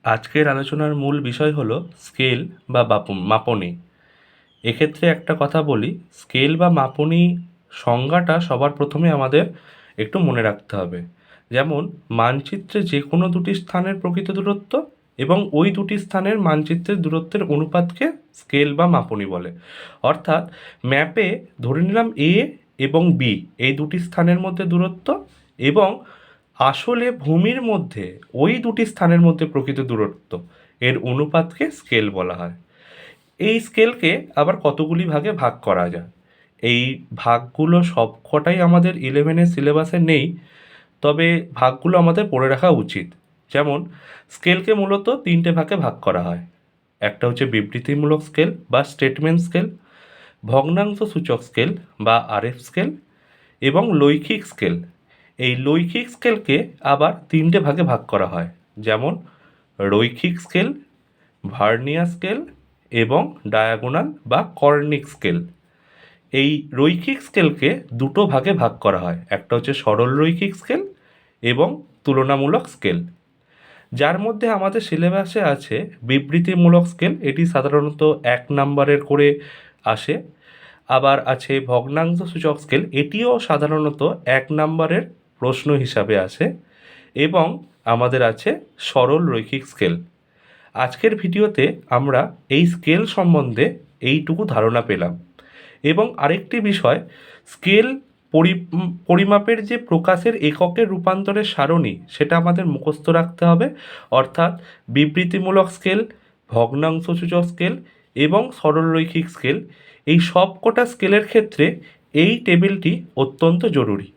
আজকের আলোচনার মূল বিষয় হলো স্কেল বা মাপনী। এক্ষেত্রে একটা কথা বলি, স্কেল বা মাপনী সংজ্ঞাটা সবার প্রথমে আমাদের একটু মনে রাখতে হবে। যেমন মানচিত্রে যে কোনো দুটি স্থানের প্রকৃত দূরত্ব এবং ওই দুটি স্থানের মানচিত্রের দূরত্বের অনুপাতকে স্কেল বা মাপনী বলে। অর্থাৎ ম্যাপে ধরে নিলাম এ এবং বি এই দুটি স্থানের মধ্যে দূরত্ব, এবং আসলে ভূমির মধ্যে ওই দুটি স্থানের মধ্যে প্রকৃত দূরত্ব এর অনুপাতকে স্কেল বলা হয়। এই স্কেলকে আবার কতগুলি ভাগে ভাগ করা যায়। এই ভাগগুলো সবকটাই আমাদের ইলেভেনের সিলেবাসে নেই, তবে ভাগগুলো আমাদের পড়ে রাখা উচিত। যেমন স্কেলকে মূলত তিনটে ভাগে ভাগ করা হয়। একটা হচ্ছে বিবৃতিমূলক স্কেল বা স্টেটমেন্ট স্কেল, ভগ্নাংশ সূচক স্কেল বা আরএফ স্কেল, এবং লৈখিক স্কেল। এই লৈখিক স্কেলকে আবার তিনটে ভাগে ভাগ করা হয়, যেমন রৈখিক স্কেল, ভার্নিয়ার স্কেল এবং ডায়াগোনাল বা কর্নিক স্কেল। এই রৈখিক স্কেলকে দুটো ভাগে ভাগ করা হয়, একটা হচ্ছে সরল রৈখিক স্কেল এবং তুলনামূলক স্কেল। যার মধ্যে আমাদের সিলেবাসে আছে বিবৃতিমূলক স্কেল, এটি সাধারণত 1 নম্বরের করে আসে। আবার আছে ভগ্নাংশ সূচক স্কেল, এটিও সাধারণত 1 নম্বরের প্রশ্ন হিসাবে আসে। এবং আমাদের আছে সরল রৈখিক স্কেল। আজকের ভিডিওতে আমরা এই স্কেল সম্বন্ধে এইটুকু ধারণা পেলাম। এবং আরেকটি বিষয়, স্কেল পরিমাপের যে প্রকাশের এককের রূপান্তরের সারণী সেটা আমাদের মুখস্থ রাখতে হবে। অর্থাৎ বিবৃতিমূলক স্কেল, ভগ্নাংশ সূচক স্কেল এবং সরলরৈখিক স্কেল, এই সবকটা স্কেলের ক্ষেত্রে এই টেবিলটি অত্যন্ত জরুরি।